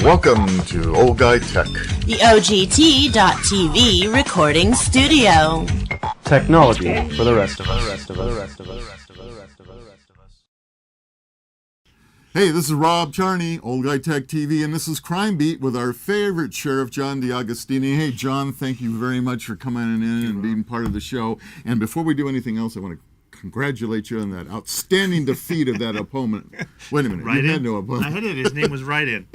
Welcome to Old Guy Tech, the OGT.TV recording studio. Technology for the rest of us. Hey, this is Rob Charney, Old Guy Tech TV, and this is Crime Beat with our favorite sheriff, John DeAugustini. Hey, John, thank you very much for coming in and being part of the show. And before we do anything else, I want to congratulate you on that outstanding defeat of that opponent. Wait a minute, you had no opponent. I had it. His name was Right In.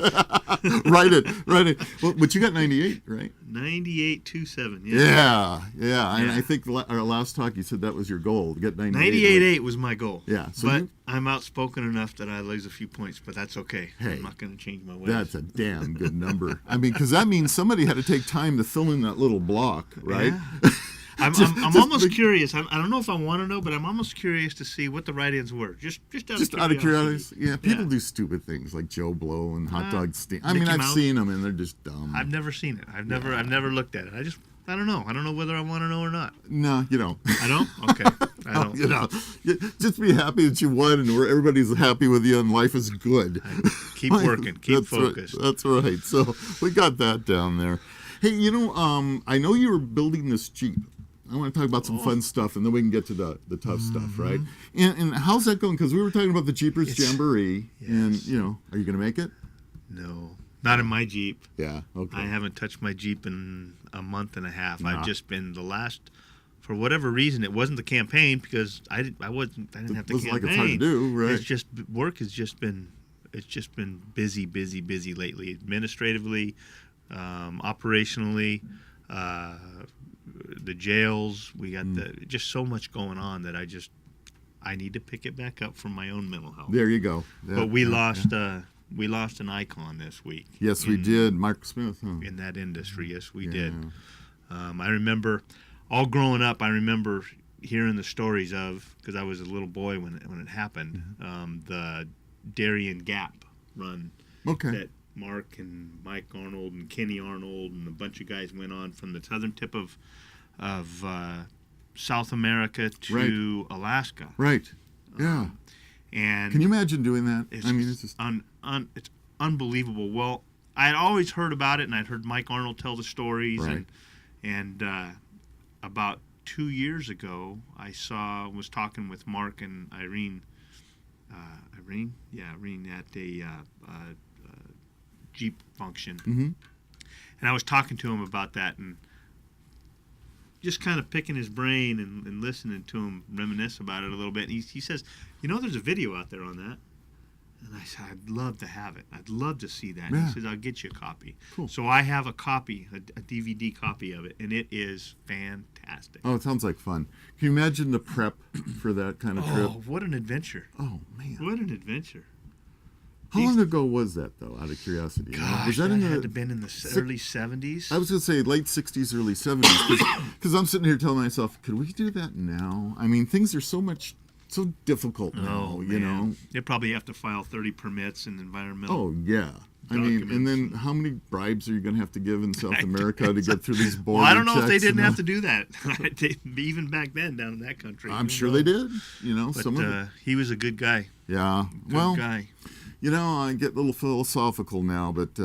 Right in. Well, but you got 98, right? 98.27. Yeah. And I think our last talk, you said that was your goal, to get 98. 98.8 was my goal. Yeah. So but I'm outspoken enough that I lose a few points, but that's okay. Hey, I'm not going to change my ways. That's a damn good number. I mean, because that means somebody had to take time to fill in that little block, right? Yeah. I'm almost curious. I don't know if I want to know, but I'm almost curious to see what the write-ins were. Just out of curiosity. Yeah, people do stupid things like Joe Blow and hot dog steam. I mean, I've seen them and they're just dumb. I've never seen it. I've never looked at it. I don't know. I don't know whether I want to know or not. No, you don't. I don't? Okay. I don't. You know, just be happy that you won and everybody's happy with you and life is good. Keep working. Keep focused. Right. That's right. So we got that down there. Hey, I know you were building this Jeep. I want to talk about some fun stuff, and then we can get to the tough stuff, right? And how's that going? Because we were talking about the Jeepers Jamboree, and, are you going to make it? No. Not in my Jeep. Yeah, okay. I haven't touched my Jeep in a month and a half. I've just been for whatever reason, it wasn't the campaign, because I didn't have to campaign. It wasn't like it's hard to do, right? It's just, work has just been busy lately, administratively, operationally, the jails. We got just so much going on that I need to pick it back up for my own mental health. There you go. Yeah, but we lost an icon this week. Yes, we did. Mark Smith. In that industry, yes, we did. I remember, all growing up, I remember hearing the stories of, because I was a little boy when it happened, the Darien Gap run. Okay. That Mark and Mike Arnold and Kenny Arnold and a bunch of guys went on from the southern tip of South America to Alaska. Right. Yeah. And can you imagine doing that? It's just it's unbelievable. Well, I had always heard about it, and I'd heard Mike Arnold tell the stories. Right. And about 2 years ago, I was talking with Mark and Irene. Irene at a Jeep function. Mm-hmm. And I was talking to him about that and just kind of picking his brain and listening to him reminisce about it a little bit. And he says, there's a video out there on that. And I said, I'd love to have it. I'd love to see that. And he says, I'll get you a copy. Cool. So I have a copy, a DVD copy of it, and it is fantastic. Oh, it sounds like fun. Can you imagine the prep for that kind of trip? Oh, what an adventure. Oh, man. What an adventure. How long ago was that, though, out of curiosity? Gosh, was that had to have been in the early 70s. I was going to say late 60s, early 70s, because I'm sitting here telling myself, could we do that now? I mean, things are so difficult now, They probably have to file 30 permits and environmental. Oh, yeah. I mean, and then how many bribes are you going to have to give in South America to get through these border Well, I don't know if they checks didn't have to do that. Even back then down in that country. I'm sure they did. But some of it. He was a good guy. Yeah. Good guy. I get a little philosophical now, but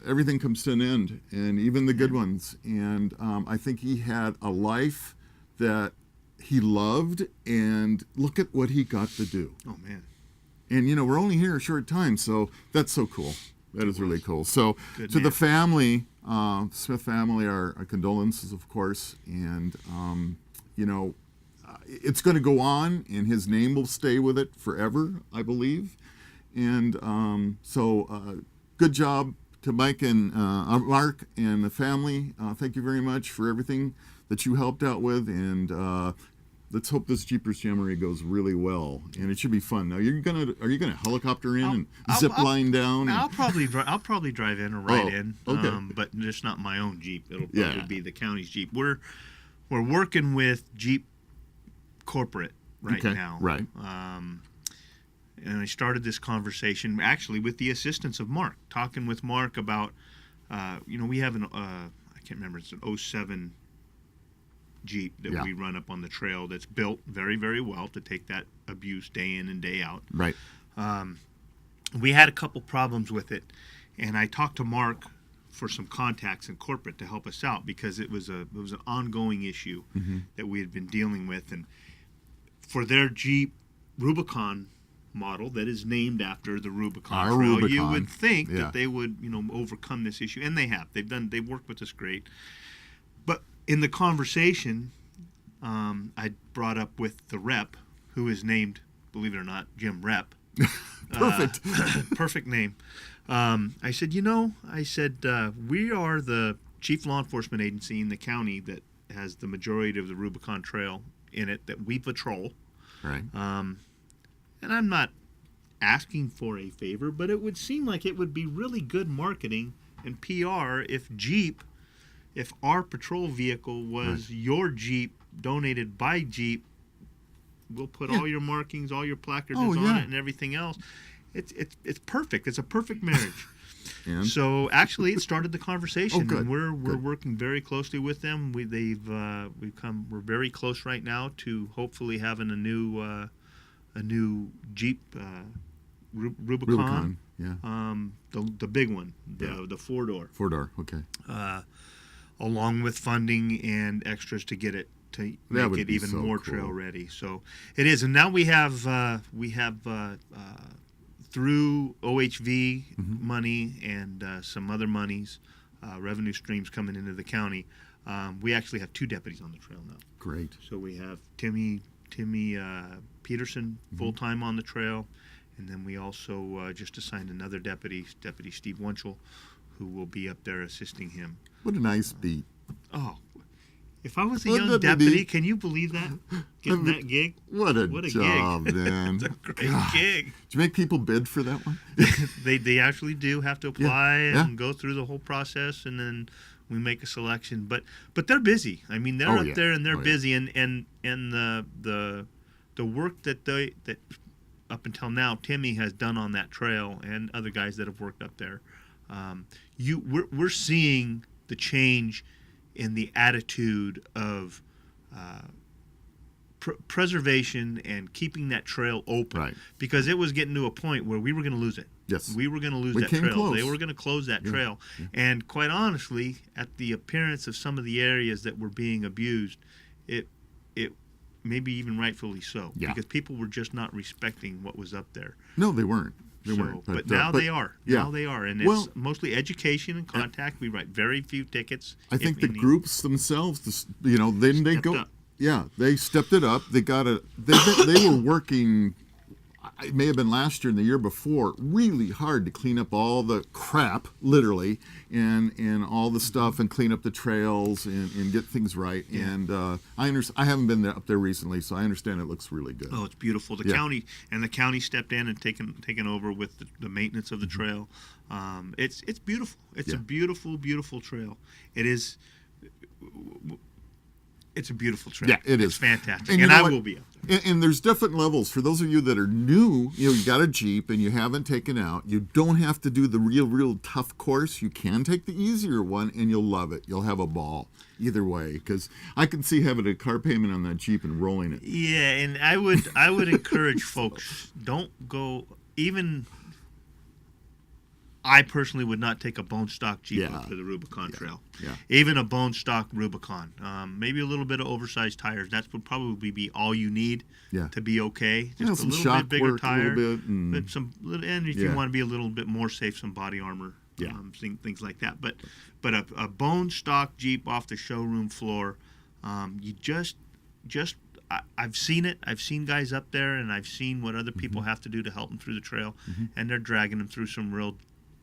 everything comes to an end, and even the good ones. And I think he had a life that he loved, and look at what he got to do. Oh, man. And, we're only here a short time, so that's so cool. That is really cool. So good to man. the family, the Smith family, our condolences, of course. And, it's going to go on, and his name will stay with it forever, I believe. And so good job to Mike and Mark and the family. Thank you very much for everything that you helped out with. And let's hope this Jeepers Jamboree goes really well. And it should be fun. Now, are you gonna helicopter in and zip line down? I'll probably drive in or ride in. Okay. But just not my own Jeep. It'll probably be the county's Jeep. We're working with Jeep Corporate right now. Right. And I started this conversation actually with the assistance of Mark, talking with Mark about, we have I can't remember, it's an 07 Jeep that we run up on the trail that's built very, very well to take that abuse day in and day out. Right. We had a couple problems with it, And I talked to Mark for some contacts in corporate to help us out because it was an ongoing issue that we had been dealing with. And for their Jeep Rubicon model that is named after the Rubicon Our Trail, Rubicon. you would think Yeah. that they would, overcome this issue, and they have. They've worked with us great. But in the conversation, I brought up with the rep, who is named, believe it or not, Jim Rep. Perfect. Perfect name. I said, we are the chief law enforcement agency in the county that has the majority of the Rubicon Trail in it that we patrol. Right. And I'm not asking for a favor, but it would seem like it would be really good marketing and PR if our patrol vehicle was your Jeep, donated by Jeep. We'll put all your markings, all your placards on it, and everything else. It's perfect. It's a perfect marriage. And? So actually, it started the conversation, Oh, good. and we're Good. working very closely with them. We're very close right now to hopefully having a new Jeep Rubicon. Yeah. The big one, the 4-door. 4-door. Okay. Along with funding and extras to get it to That make would it be even so more cool. trail ready. So it is, and now we have through OHV money and some other monies, revenue streams coming into the county. We actually have 2 deputies on the trail now. Great. So we have Timmy Peterson full time on the trail, and then we also just assigned another deputy, Deputy Steve Wunschel, who will be up there assisting him. What a nice beat. Oh, if I was a Wouldn't young that be deputy, neat? can you believe that? Getting that gig? What a What a job, gig. man. It's a great God. gig. Did you make people bid for that one? They actually do have to apply Yeah. and go through the whole process, and then we make a selection. But they're busy. I mean, they're Oh, up yeah. there and they're Oh, yeah. busy, and the work that up until now Timmy has done on that trail and other guys that have worked up there. We're seeing the change in the attitude of preservation and keeping that trail open, Right. because it was getting to a point where we were going to lose it. Yes. We were going to lose We that came trail. close. They were going to close that trail. Yeah. And quite honestly, at the appearance of some of the areas that were being abused, it maybe even rightfully so, Yeah. because people were just not respecting what was up there. No, they weren't. They So, weren't. but now they are. Yeah. Now they are, and Well- it's mostly education and contact. We write very few tickets. I think if the any. groups themselves, they Stepped go. up. Yeah, they stepped it up. They were working. It may have been last year and the year before, really hard to clean up all the crap, literally, and all the stuff, and clean up the trails and get things right. Yeah. And I haven't been up there recently, so I understand it looks really good. Oh, it's beautiful. The Yeah. county stepped in and taken over with the maintenance of the trail. It's beautiful. It's a Yeah. beautiful, beautiful trail. It is. It's a beautiful trail. Yeah, it It's is. fantastic, And you and know I what? will be up there. And there's different levels. For those of you that are new, you got a Jeep and you haven't taken out, you don't have to do the real tough course. You can take the easier one and you'll love it. You'll have a ball either way, because I can see having a car payment on that Jeep and rolling it. Yeah, and I would encourage folks, don't go, even I personally would not take a bone stock Jeep Yeah. up to the Rubicon Trail. Yeah. Even a bone stock Rubicon. Maybe a little bit of oversized tires. That would probably be all you need Yeah. to be okay. Just You know, a some little shock bit bigger work, tire. a little bit, and And if you Yeah. want to be a little bit more safe, some body armor. Yeah. Things like that. But a bone stock Jeep off the showroom floor, you just I've seen it. I've seen guys up there, and I've seen what other people Mm-hmm. have to do to help them through the trail, and they're dragging them through some real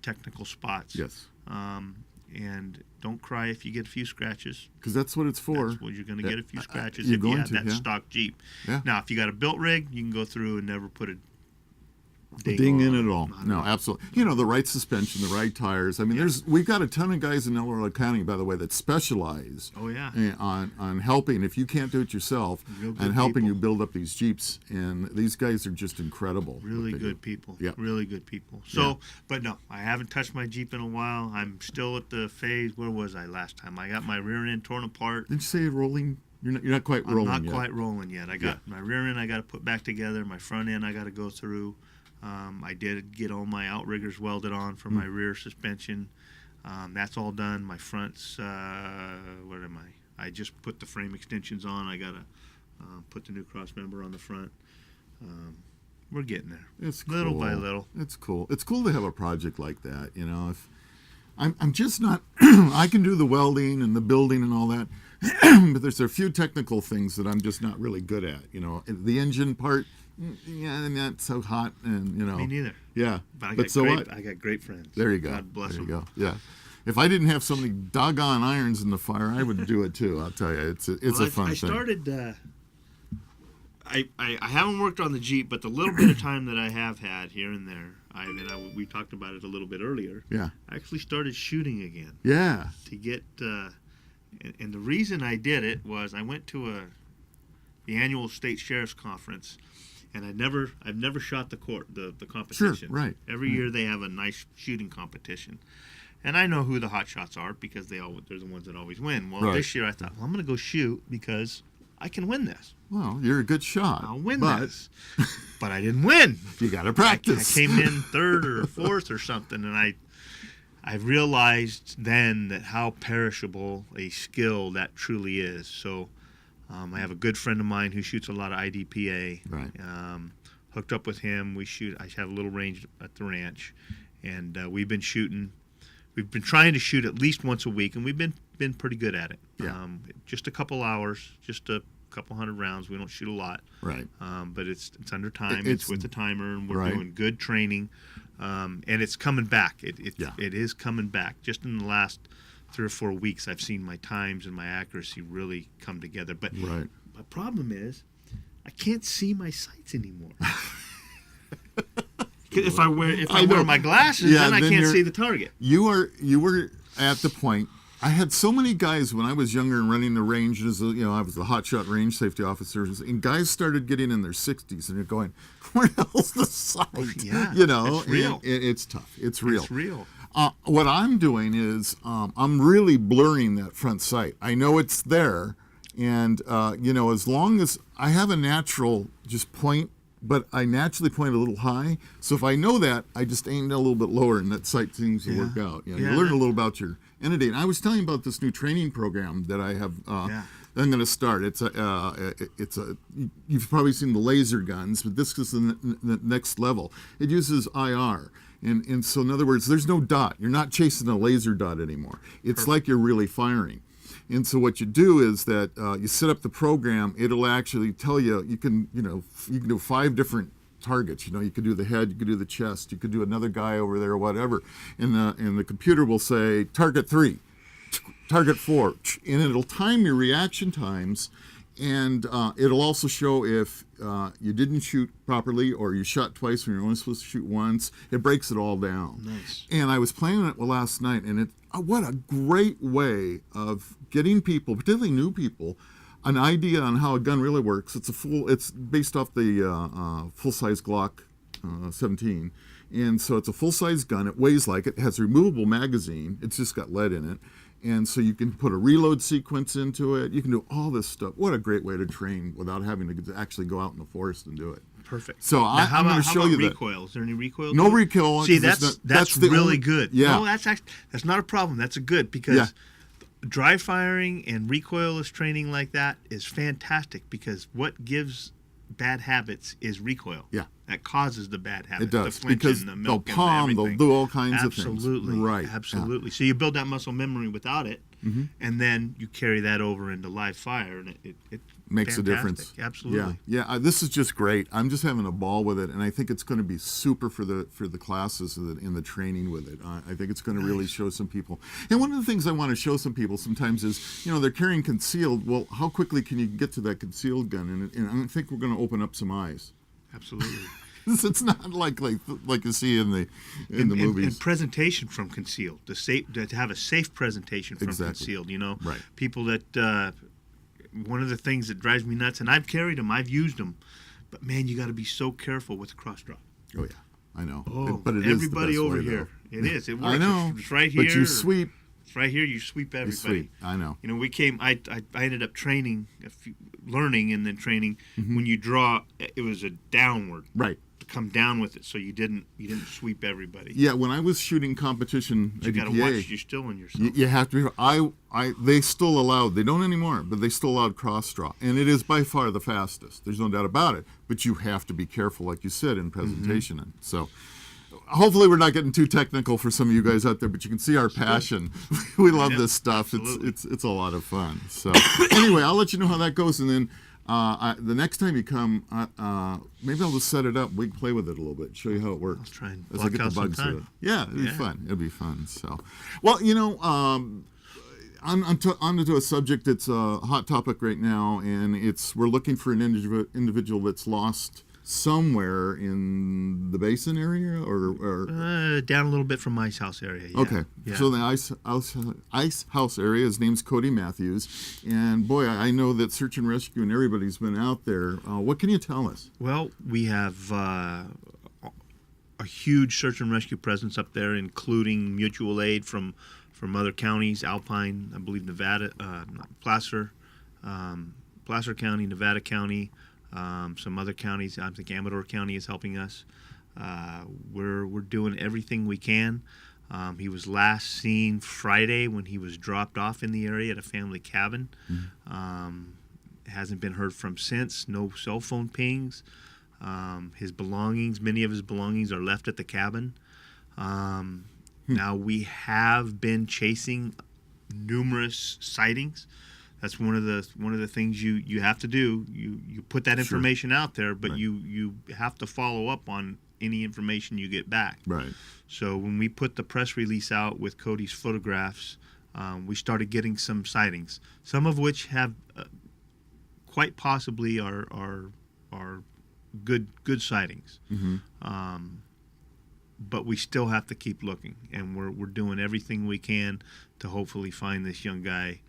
technical spots. Yes, And don't cry if you get a few scratches. because that's what it's for. That's what you're going to get, a few scratches you're if you going have to, that yeah. stock Jeep. Yeah. Now, if you got a built rig, you can go through and never put a Ding in at all. Not No, at all. absolutely. You know, the right suspension, the right tires. I mean, we've got a ton of guys in El Dorado County, by the way, that specialize Oh, yeah. on helping, if you can't do it yourself, Real good and helping people. you build up these Jeeps. And these guys are just incredible. Really what they do. good people. Yeah. Really good people. So, but no, I haven't touched my Jeep in a while. I'm still at the phase. Where was I last time? I got my rear end torn apart. Didn't you say rolling? You're not quite rolling I'm not yet. quite rolling yet. I got my rear end I got to put back together. My front end I got to go through. I did get all my outriggers welded on for my rear suspension. That's all done. My fronts, what am I? I just put the frame extensions on. I got to put the new cross member on the front. We're getting there. It's cool. Little by little. It's cool. It's cool to have a project like that. You know, if I'm just not, I can do the welding and the building and all that, but there's a few technical things that I'm just not really good at. You know, the engine part, yeah, not so hot, and you know. Me neither. Yeah, but so what? I got great friends. There you go. God bless there them. you go. Yeah. If I didn't have so many doggone irons in the fire, I would do it too. I'll tell you, it's a fun thing. I started. I haven't worked on the Jeep, but the little bit of time that I have had here and there, we talked about it a little bit earlier. Yeah. I actually started shooting again. Yeah. To get, and the reason I did it was I went to the annual state sheriff's conference, and I've never shot the competition. Sure. Right. Every year they have a nice shooting competition. And I know who the hot shots are because they're the ones that always win. Well, This year I thought, well, I'm going to go shoot because I can win this. Well, you're a good shot. I'll win this. But I didn't win. You got to practice. I came in third or fourth or something, and I realized then that how perishable a skill that truly is. So I have a good friend of mine who shoots a lot of IDPA. Right. Hooked up with him. I have a little range at the ranch, and we've been shooting. We've been trying to shoot at least once a week, and we've been pretty good at it. Yeah. Just a couple hours, just a couple hundred rounds. We don't shoot a lot. Right. But it's under time. It's with the timer, and we're right. doing good training. And it's coming back. It is coming back. Just in the last 3 or 4 weeks, I've seen my times and my accuracy really come together. But right. my problem is I can't see my sights anymore. If I wear my glasses, then I can't see the target. You were at the point. I had so many guys when I was younger and running the range. I was the hotshot range safety officer, and guys started getting in their 60s, and you're going, "Where the hell's the sight?" Yeah, it's real. It's tough. It's real. It's real. What I'm doing is I'm really blurring that front sight. I know it's there, and as long as I have a natural just point. But I naturally point a little high, so if I know that, I just aim a little bit lower, and that sight seems to work out. You learn a little about your entity. And I was telling you about this new training program that I have. I'm going to start. You've probably seen the laser guns, but this is the next level. It uses IR. And so, in other words, there's no dot. You're not chasing a laser dot anymore. It's like you're really firing. And so what you do is that you set up the program. It'll actually tell you you can do 5 different targets. You could do the head, you could do the chest, you could do another guy over there or whatever. And the computer will say target 3, target 4, and it'll time your reaction times. And it'll also show if you didn't shoot properly or you shot twice when you're only supposed to shoot once. It breaks it all down. Nice. And I was playing it last night, and what a great way of getting people, particularly new people, an idea on how a gun really works. It's based off the full-size Glock 17, and so it's a full-size gun. It weighs like it has a removable magazine. It's just got lead in it. And so you can put a reload sequence into it. You can do all this stuff. What a great way to train without having to actually go out in the forest and do it. Perfect. So I'm going to show you that. Recoil? Is there any recoil? No recoil. See, that's really good. Yeah. No, that's not a problem. That's a good because dry firing and recoilless training like that is fantastic because what gives bad habits is recoil. Yeah. That causes the bad habits. It does. The flinching, Because the they'll milking, palm, they'll do all kinds of things. Absolutely. Right. Absolutely. Yeah. So you build that muscle memory without it, and then you carry that over into live fire, and it makes fantastic. a difference. Absolutely. Yeah. This is just great. I'm just having a ball with it, and I think it's going to be super for the classes and the training with it. I think it's going to really show some people. And one of the things I want to show some people sometimes is, they're carrying concealed. Well, how quickly can you get to that concealed gun? And I think we're going to open up some eyes. Absolutely. It's not like you see in the movies. And presentation from concealed, to have a safe presentation from concealed. Right. People that one of the things that drives me nuts, and I've carried them, I've used them, but man, you got to be so careful with the cross drop. Oh yeah, I know. Oh, but it everybody is the best over way, here. though. It is. It works. I know. It's right here. But you sweep. It's right here. You sweep everybody. You sweep. I know. We came. I ended up training, learning, and then training. When you draw, it was a downward. Right. come down with it, so you didn't sweep everybody. Yeah, when I was shooting competition You at got to EPA, watch. You're still in yourself. you have to be. They still allowed. They don't anymore, but they still allowed cross draw, and it is by far the fastest. There's no doubt about it. But you have to be careful, like you said, in presentation. And so, hopefully, we're not getting too technical for some of you guys out there. But you can see our passion. We love this stuff. Absolutely. It's a lot of fun. So anyway, I'll let you know how that goes, and then. The next time you come, maybe I'll just set it up. We can play with it a little bit, show you how it works. I'll try and as I block get out the bugs some time. with it. Yeah, it'll be Yeah. fun. It'll be fun. So, well, on to a subject that's a hot topic right now, and we're looking for an individual that's lost somewhere in the basin area, or Down a little bit from Ice House area. Yeah. okay. Yeah. So the ice house area. His name's Cody Matthews, and boy, I know that search and rescue and everybody's been out there. What can you tell us? Well, we have a huge search and rescue presence up there, including mutual aid from other counties, Alpine, I believe Nevada, Placer County, Nevada County, some other counties. I think Amador County is helping us. We're doing everything we can. He was last seen Friday when he was dropped off in the area at a family cabin. Hasn't been heard from since. No cell phone pings. Many of his belongings are left at the cabin. Now we have been chasing numerous sightings. That's one of the things you have to do. You put that information out there, but Right. you have to follow up on any information you get back. Right. So when we put the press release out with Cody's photographs, we started getting some sightings, some of which have quite possibly are good sightings. But we still have to keep looking, and we're doing everything we can to hopefully find this young guy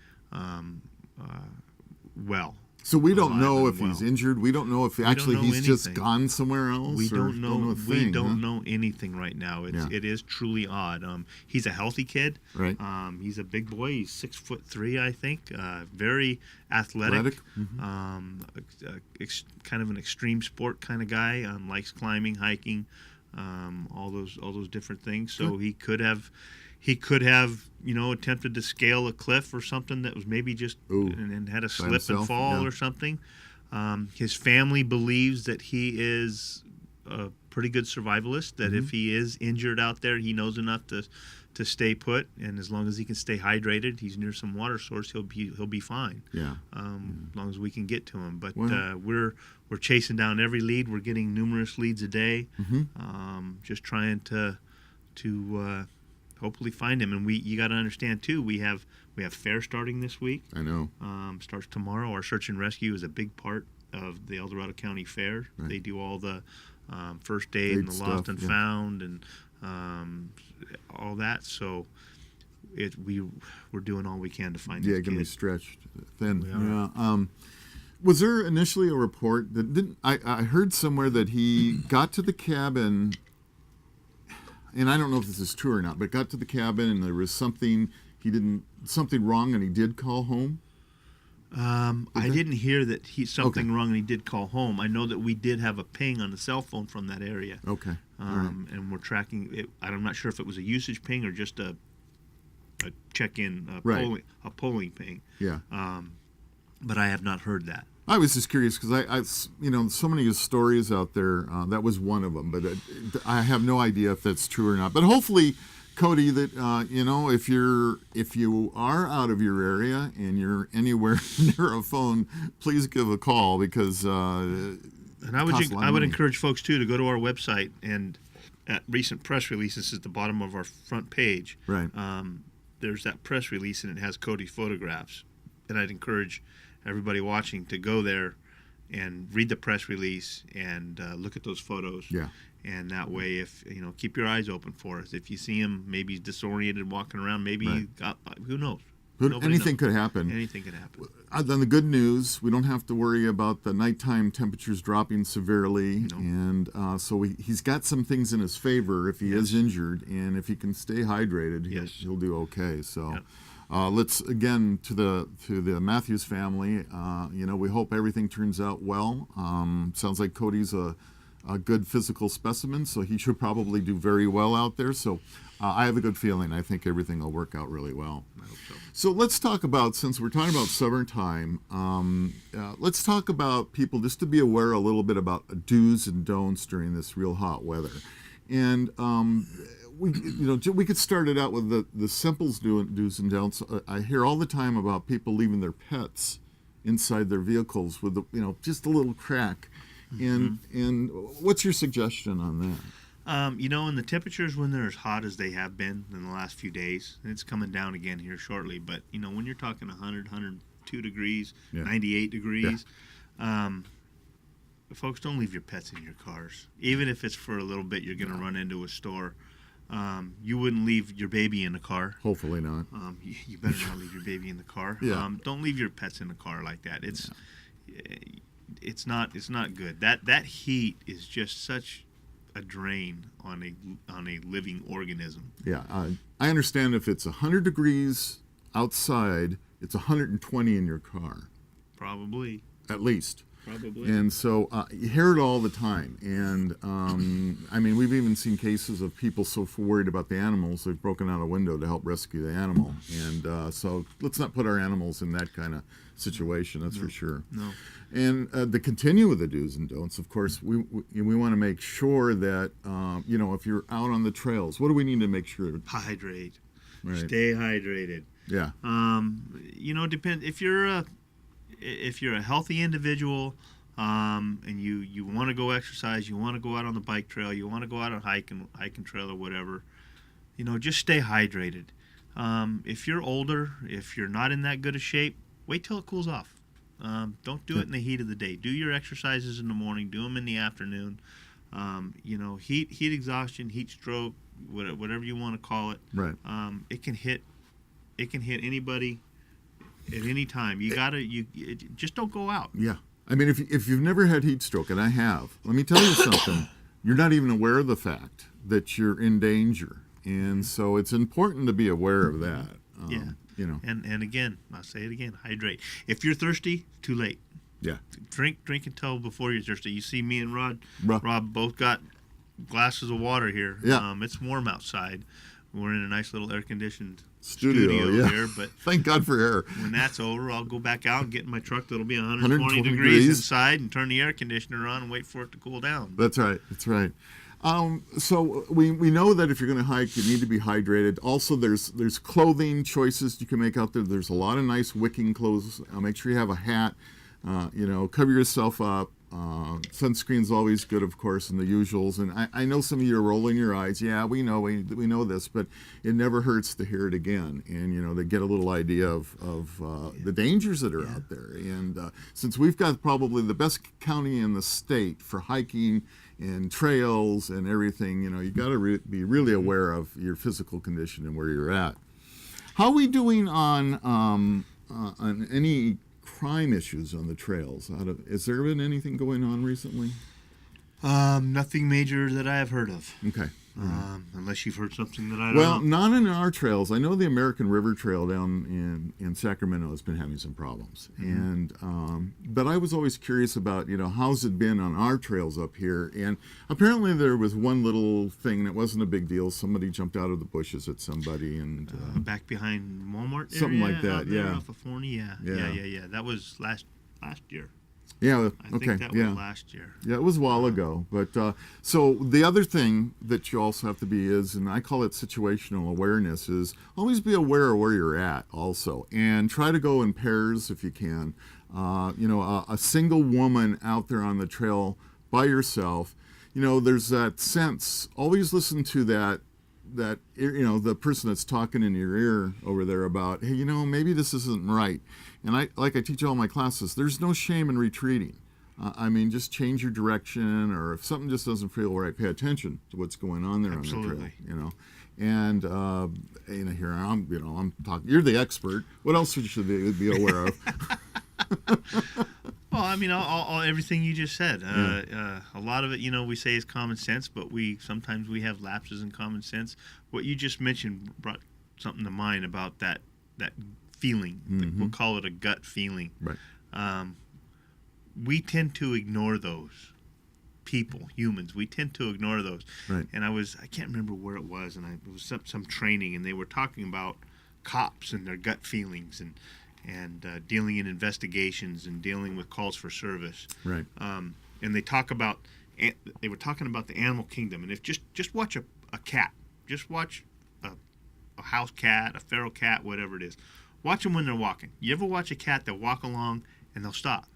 well. So we don't alive know and if he's well. injured. We don't know if actually know he's just anything. gone somewhere else. We or don't know. a We thing, don't huh? know anything right now. It is truly odd. He's a healthy kid. Right. He's a big boy. He's 6'3", I think. Very athletic. Kind of an extreme sport kind of guy. Likes climbing, hiking, all those different things. So he could have attempted to scale a cliff or something that was maybe just and had a slip himself, and fall yeah. or something. His family believes that he is a pretty good survivalist, that if he is injured out there, he knows enough to stay put, and as long as he can stay hydrated, he's near some water source, he'll be fine. Yeah. As long as we can get to him. But Well- we're chasing down every lead. We're getting numerous leads a day. Just trying to hopefully find him. And you got to understand too, we have fair starting this week. I know. Starts tomorrow. Our search and rescue is a big part of the El Dorado County Fair. Right. They do all the first aid and the stuff, lost and yeah. found and all that. So we're doing all we can to find Yeah, this going to be kid. stretched thin. We are. Yeah. Was there initially a report that didn't? I heard somewhere that he got to the cabin, and I don't know if this is true or not, but got to the cabin and there was something wrong, and he did call home. I didn't hear that something Okay. wrong and he did call home. I know that we did have a ping on the cell phone from that area. Okay. All right. And we're tracking it. I'm not sure if it was a usage ping or just a check-in, Right. polling ping. Yeah. But I have not heard that. I was just curious because I so many stories out there. That was one of them, but I have no idea if that's true or not. But hopefully, Cody, that if you are out of your area and you're anywhere near a phone, please give a call because. And I would encourage folks too to go to our website and at recent press releases at the bottom of our front page. Right. There's that press release and it has Cody's photographs, and I'd encourage everybody watching to go there and read the press release and look at those photos. Yeah. And that way, if keep your eyes open for us. If you see him maybe disoriented walking around, maybe Right. you got who knows. Anything could happen. Anything could happen. Then the good news, we don't have to worry about the nighttime temperatures dropping severely, No. and so he's got some things in his favor if he is injured, and if he can stay hydrated, Yes. he'll do okay. So. Yep. Let's again to the Matthews family. We hope everything turns out well. Sounds like Cody's a a good physical specimen, so he should probably do very well out there. So I have a good feeling. I think everything will work out really well. I hope so. So let's talk about, since we're talking about summertime, let's talk about people just to be aware a little bit about do's and don'ts during this real hot weather. And we could start it out with the simple do's and don'ts. I hear all the time about people leaving their pets inside their vehicles with just a little crack. And what's your suggestion on that? In the temperatures when they're as hot as they have been in the last few days, and it's coming down again here shortly, but, when you're talking 100, 102 degrees, 98 degrees, folks, don't leave your pets in your cars. Even if it's for a little bit, you're going to run into a store. You wouldn't leave your baby in the car. Hopefully not. You better not leave your baby in the car. Yeah. Don't leave your pets in the car like that. It's not good. That heat is just such a drain on a living organism. Yeah, I understand if it's 100 degrees outside, it's 120 in your car. Probably. At least. Probably. And so you hear it all the time. And we've even seen cases of people so worried about the animals, they've broken out a window to help rescue the animal. And so let's not put our animals in that kind of situation, that's for sure. No. And to continue with the do's and don'ts, of course, we want to make sure that, if you're out on the trails, what do we need to make sure? Hydrate. Right. Stay hydrated. Yeah. Depend if you're a healthy individual, and you want to go exercise, you want to go out on the bike trail, you want to go out on hiking trail or whatever, just stay hydrated. If you're older, if you're not in that good a shape, wait till it cools off. Don't do it in the heat of the day. Do your exercises in the morning. Do them in the afternoon. Heat exhaustion, heat stroke, whatever you want to call it. Right. It can hit anybody at any time. Just don't go out. Yeah. If you've never had heat stroke, and I have, let me tell you something. You're not even aware of the fact that you're in danger, and so it's important to be aware of that. Yeah. And again, I'll say it again, hydrate. If you're thirsty, too late. Yeah. Drink until before you're thirsty. You see me and Rob both got glasses of water here. Yeah. It's warm outside. We're in a nice little air-conditioned studio here, but thank God for air. When that's over, I'll go back out and get in my truck that'll be 120 degrees inside and turn the air conditioner on and wait for it to cool down. That's right. So we know that if you're going to hike, you need to be hydrated. Also, there's clothing choices you can make out there. There's a lot of nice wicking clothes. Make sure you have a hat. Cover yourself up. Sunscreen's always good, of course, and the usuals. And I know some of you are rolling your eyes. Yeah, we know this, but it never hurts to hear it again. And to get a little idea of the dangers that are out there. And since we've got probably the best county in the state for hiking and trails and everything, you got to be really aware of your physical condition and where you're at. How are we doing on any crime issues on the trails? Has there been anything going on recently? Nothing major that I have heard of. Okay. Unless you've heard something that I don't Well, know. not in our trails. I know the American River Trail down in Sacramento has been having some problems. And but I was always curious about, how's it been on our trails up here? And apparently there was one little thing that wasn't a big deal. Somebody jumped out of the bushes at somebody and back behind Walmart area, something like that. out there Yeah. off of Forney. Yeah. That was last year. Yeah, I think that was last year. Yeah, it was a while ago. But so the other thing that you also have to be is, and I call it situational awareness, is always be aware of where you're at also. And try to go in pairs if you can. A single woman out there on the trail by yourself, there's that sense. Always listen to that the person that's talking in your ear over there about, hey, maybe this isn't right. And I teach all my classes, there's no shame in retreating. Just change your direction, or if something just doesn't feel right, pay attention to what's going on there. Absolutely. On the trail. And here I'm talking. You're the expert. What else should they be aware of? Well, all everything you just said. A lot of it, we say is common sense, but sometimes we have lapses in common sense. What you just mentioned brought something to mind about that feeling. We'll call it a gut feeling. Right. We tend to ignore those. people, humans, we tend to ignore those. Right. And I can't remember where it was, and it was some training, and they were talking about cops and their gut feelings and dealing in investigations and dealing with calls for service. Right. And they were talking about the animal kingdom, and if just watch a cat, just watch a house cat, a feral cat, whatever it is. Watch them when they're walking. You ever watch a cat that walk along and they'll stop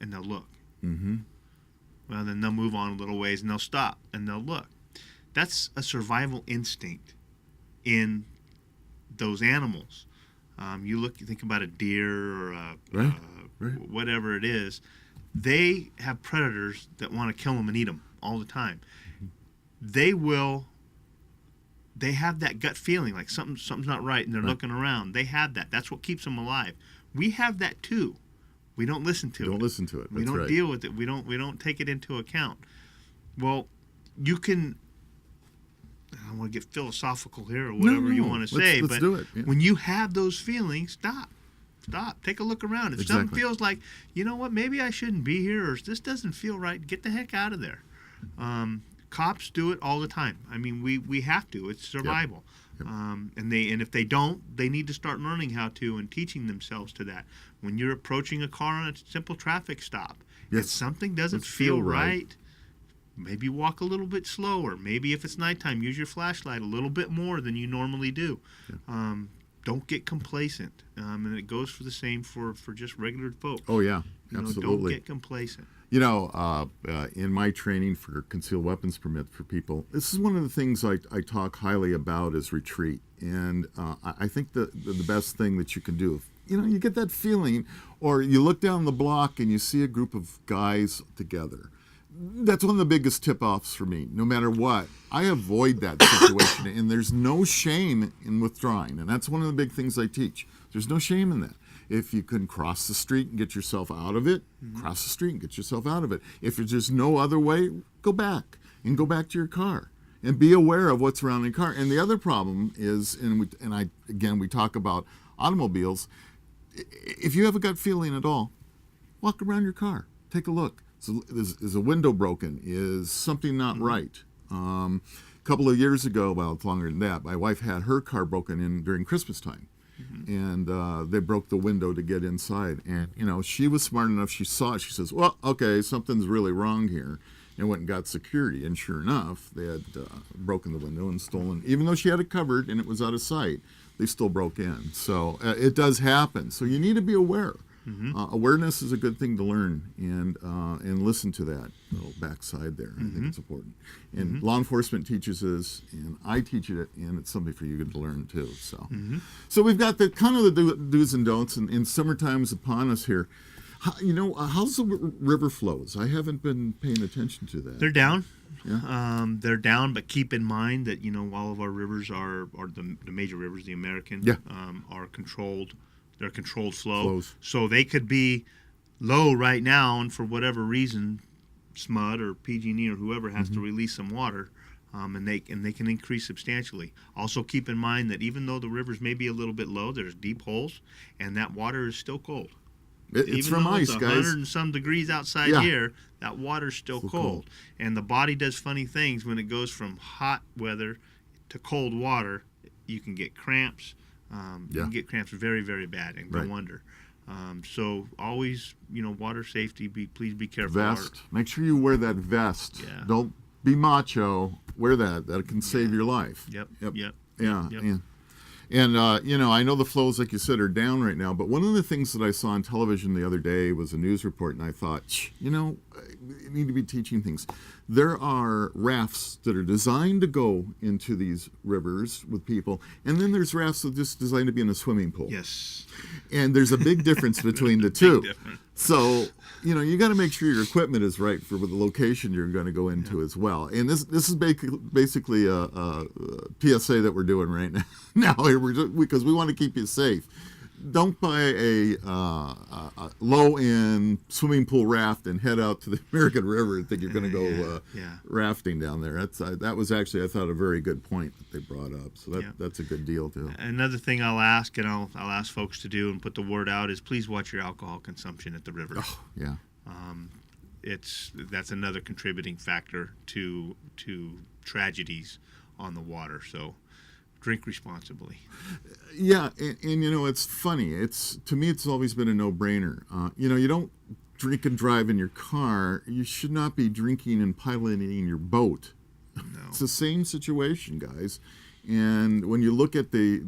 and they'll look? Mm-hmm. Well, then they'll move on a little ways and they'll stop and they'll look. That's a survival instinct in those animals. You think about a deer or Right. whatever it is. They have predators that want to kill them and eat them all the time. They have that gut feeling like something's not right, and they're looking around. They have that. That's what keeps them alive. We have that too. We don't listen to it. Don't listen to it. We That's don't right. deal with it. We don't take it into account. Well, you can. I don't want to get philosophical here or whatever you want to say, let's but do it. Yeah. when you have those feelings, stop. Take a look around. If something Exactly. feels like, you know what, maybe I shouldn't be here, or this doesn't feel right, get the heck out of there. Cops do it all the time. I mean, we have to. It's survival. Yep. And if they don't, they need to start learning how to and teaching themselves to that. When you're approaching a car on a simple traffic stop, Yes. if something doesn't Let's feel feel right. right, maybe walk a little bit slower. Maybe if it's nighttime, use your flashlight a little bit more than you normally do. Don't get complacent. And it goes for the same for just regular folk. Oh yeah, Don't absolutely. get complacent. You know, in my training for concealed weapons permit for people, this is one of the things I talk highly about is retreat. And I think the best thing that you can do, you get that feeling, or you look down the block and you see a group of guys together. That's one of the biggest tip-offs for me. No matter what, I avoid that situation, and there's no shame in withdrawing. And that's one of the big things I teach. There's no shame in that. If you can cross the street and get yourself out of it, cross the street and get yourself out of it. If there's just no other way, go back to your car and be aware of what's around your car. And the other problem is, we talk about automobiles. If you have a gut feeling at all, walk around your car, take a look. So is a window broken? Is something not right? A couple of years ago, well, it's longer than that, my wife had her car broken in during Christmas time. And they broke the window to get inside. And, she was smart enough. She saw it. She says, well, okay, something's really wrong here. And went and got security. And sure enough, they had broken the window and stolen. Even though she had it covered and it was out of sight, they still broke in. So it does happen. So you need to be aware. Awareness is a good thing to learn, and listen to that little backside there. I think it's important. And law enforcement teaches this, and I teach it, and it's something for you to learn too. So we've got the kind of the do's and don'ts, and summertime's upon us here. How's the river flows? I haven't been paying attention to that. They're down. Yeah. They're down, but keep in mind that all of our rivers are the major rivers, the American, are controlled. They're controlled flows. So they could be low right now, and for whatever reason, SMUD or PG&E or whoever has to release some water, and they can increase substantially. Also keep in mind that even though the rivers may be a little bit low, there's deep holes, and that water is still cold. It's even from though ice, it's guys. 100 and some degrees outside here, that water's still cold. And the body does funny things when it goes from hot weather to cold water. You can get cramps. You can get cramps very, very bad and go under. So always, water safety. Please be careful. Vest. Make sure you wear that vest. Yeah. Don't be macho. Wear that. That can save your life. Yep. Yeah. And I know the flows, like you said, are down right now. But one of the things that I saw on television the other day was a news report, and I thought, you need to be teaching things. There are rafts that are designed to go into these rivers with people, and then there's rafts that are just designed to be in a swimming pool. Yes. And there's a big difference between the two. So, you got to make sure your equipment is right for the location you're going to go into as well. And this is basically a PSA that we're doing right now because we want to keep you safe. Don't buy a low-end swimming pool raft and head out to the American River and think you're going to go rafting down there. That was actually, I thought, a very good point that they brought up. So that's a good deal too. Another thing I'll ask, and I'll ask folks to do and put the word out, is please watch your alcohol consumption at the river. Oh, yeah. that's another contributing factor to tragedies on the water. So drink responsibly. Yeah, and it's funny. To me, it's always been a no-brainer. You don't drink and drive in your car. You should not be drinking and piloting your boat. No. It's the same situation, guys. And when you look at the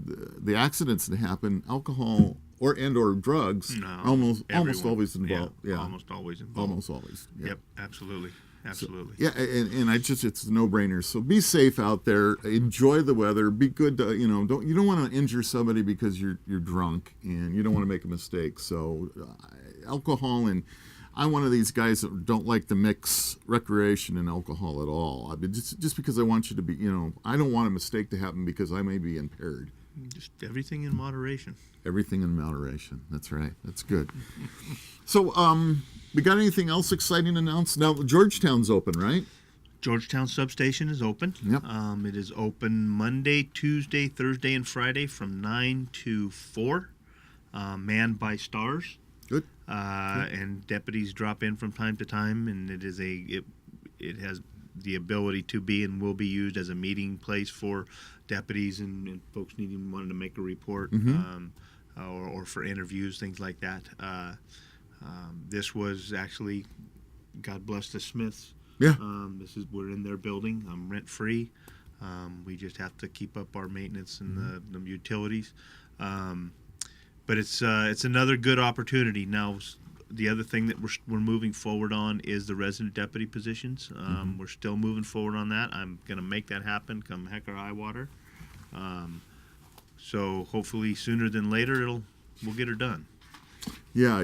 accidents that happen, alcohol or drugs almost always involved. Yeah, almost always involved. Almost always. Yeah. Yep, absolutely. Absolutely. So, yeah, and it's a no-brainer. So be safe out there. Enjoy the weather. Be good. You don't want to injure somebody because you're drunk, and you don't want to make a mistake. So alcohol, and I'm one of these guys that don't like to mix recreation and alcohol at all. I mean, just because I want you to be, I don't want a mistake to happen because I may be impaired. Just everything in moderation. Everything in moderation. That's right. That's good. So, we got anything else exciting to announce? Now, Georgetown's open, right? Georgetown substation is open. Yep. It is open Monday, Tuesday, Thursday, and Friday from 9 to 4. Manned by stars. Good. And deputies drop in from time to time, and it has the ability to be and will be used as a meeting place for deputies and folks wanting to make a report, or for interviews, things like that. This was actually, God bless the Smiths. Yeah. We're in their building. I'm rent free. We just have to keep up our maintenance and the utilities. But it's another good opportunity. Now, the other thing that we're moving forward on is the resident deputy positions. We're still moving forward on that. I'm going to make that happen come heck or high water. So hopefully sooner than later we'll get her done. Yeah,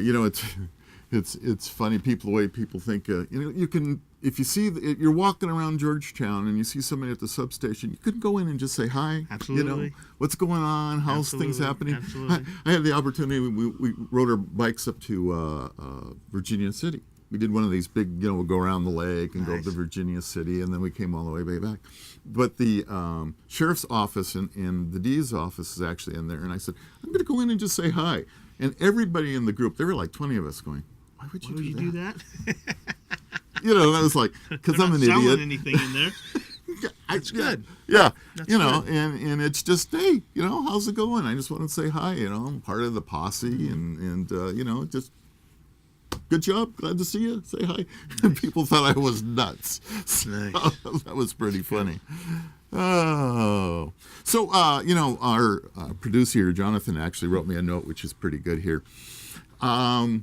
it's funny. The way people think. You can, if you see you're walking around Georgetown and you see somebody at the substation, you could go in and just say hi. Absolutely. What's going on? How's things happening? Absolutely. I had the opportunity. We rode our bikes up to Virginia City. We did one of these big, we'll go around the lake and go to Virginia City, and then we came all the way back. But the sheriff's office and the D's office is actually in there, and I said, I'm going to go in and just say hi. And everybody in the group, there were like 20 of us going, why would you do that? And I was like, because I'm an idiot. Not selling anything in there. That's good. Yeah, That's good. and it's just, hey, how's it going? I just want to say hi. I'm part of the posse, and just good job. Glad to see you. Say hi. Nice. People thought I was nuts. Nice. That was pretty funny. Oh, so our producer here, Jonathan, actually wrote me a note, which is pretty good here. Do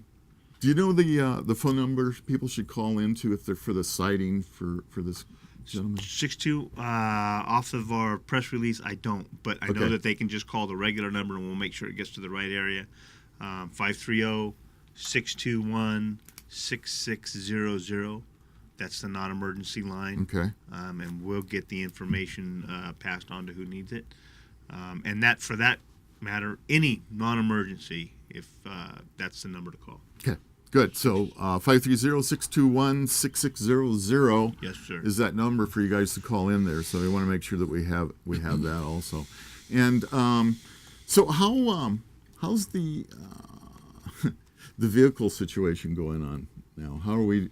you know the phone numbers people should call into if they're for the sighting for this gentleman? 62 off of our press release. I don't, but I know that they can just call the regular number, and we'll make sure it gets to the right area. 530-621-6600. That's the non-emergency line. Okay. And we'll get the information passed on to who needs it. And that, for that matter, any non-emergency, if that's the number to call. Okay. Good. So 530-621-6600. Yes, sir. Is that number for you guys to call in there? So we want to make sure that we have that also. And so how's the the vehicle situation going on now? How are we?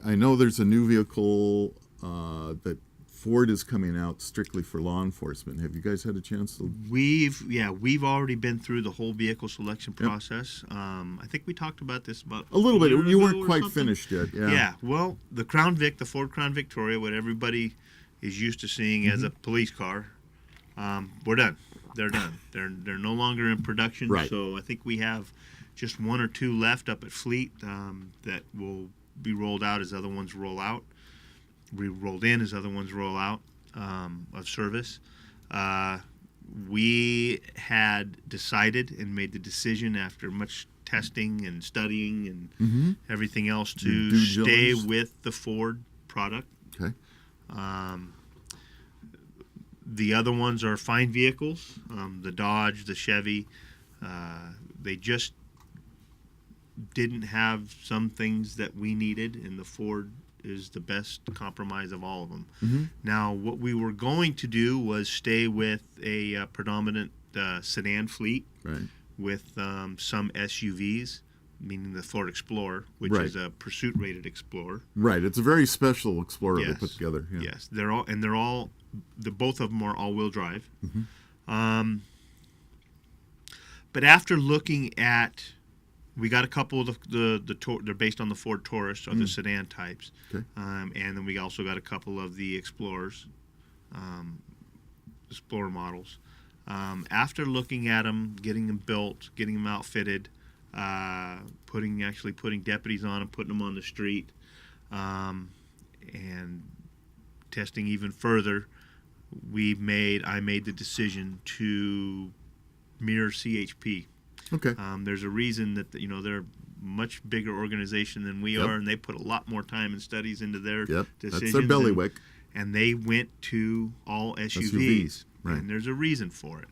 I know there's a new vehicle that Ford is coming out strictly for law enforcement. Have you guys had a chance to? We've already been through the whole vehicle selection process. I think we talked about this about a little bit. year You ago weren't or quite something. finished yet. Yeah. Yeah. Well, the Ford Crown Victoria, what everybody is used to seeing as a police car, we're done. They're done. They're no longer in production. Right. So I think we have just one or two left up at Fleet that will be rolled out as other ones roll out. Rolled in as other ones roll out of service. We had decided and made the decision after much testing and studying and everything else to Due stay diligence. with the Ford product. Okay. The other ones are fine vehicles, the Dodge, the Chevy. They just didn't have some things that we needed, and the Ford is the best compromise of all of them. Now, what we were going to do was stay with a predominant sedan fleet Right. with some SUVs, meaning the Ford Explorer, which Right. is a pursuit-rated Explorer. Right. It's a very special Explorer they Yes. put together. Yeah. Yes, both of them are all-wheel drive. But after looking at, we got a couple of they're based on the Ford Taurus or the sedan types, Okay. and then we also got a couple of the Explorers, Explorer models. After looking at them, getting them built, getting them outfitted, putting deputies on them, putting them on the street, and testing even further, I made the decision to mirror CHP. Okay. There's a reason that they're a much bigger organization than we Yep. are, and they put a lot more time and studies into their Yep. decisions. That's their bailiwick. And they went to all SUVs, SUVs, right. and there's a reason for it.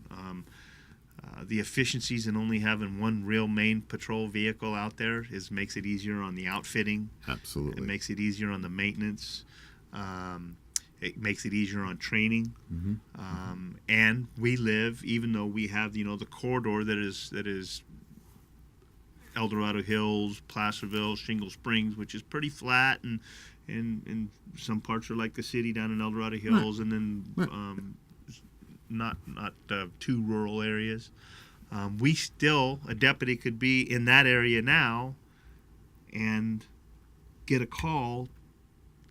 The efficiencies in only having one real main patrol vehicle out there makes it easier on the outfitting. Absolutely. It makes it easier on the maintenance. It makes it easier on training. And we live, even though we have the corridor that is El Dorado Hills, Placerville, Shingle Springs, which is pretty flat, and some parts are like the city down in El Dorado Hills, and then not too rural areas. A deputy could be in that area now and get a call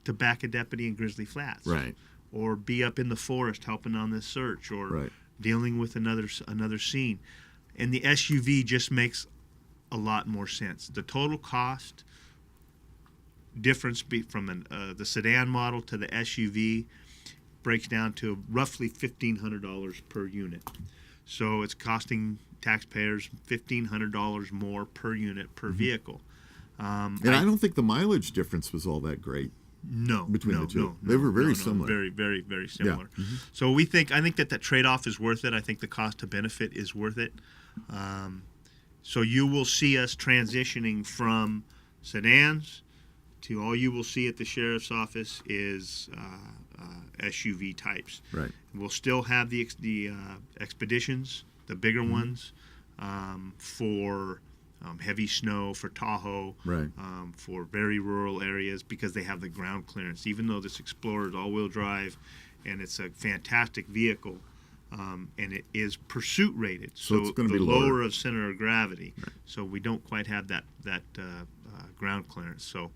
to back a deputy in Grizzly Flats, Right. or be up in the forest helping on this search, or Right. dealing with another scene. And the SUV just makes a lot more sense. The total cost difference from the sedan model to the SUV breaks down to roughly $1,500 per unit. So it's costing taxpayers $1,500 more per unit per vehicle. And I don't think the mileage difference was all that great. No, between no, the two. no, They were very no, similar. Very, very, very similar. Yeah. So I think that trade-off is worth it. I think the cost to benefit is worth it. So you will see us transitioning from sedans to all you will see at the sheriff's office is SUV types. Right. We'll still have the expeditions, the bigger ones, for heavy snow, for Tahoe, Right. for very rural areas, because they have the ground clearance. Even though this Explorer is all-wheel drive, and it's a fantastic vehicle, and it is pursuit rated, So it's gonna the be lower. lower of center of gravity. Right. So we don't quite have that ground clearance. So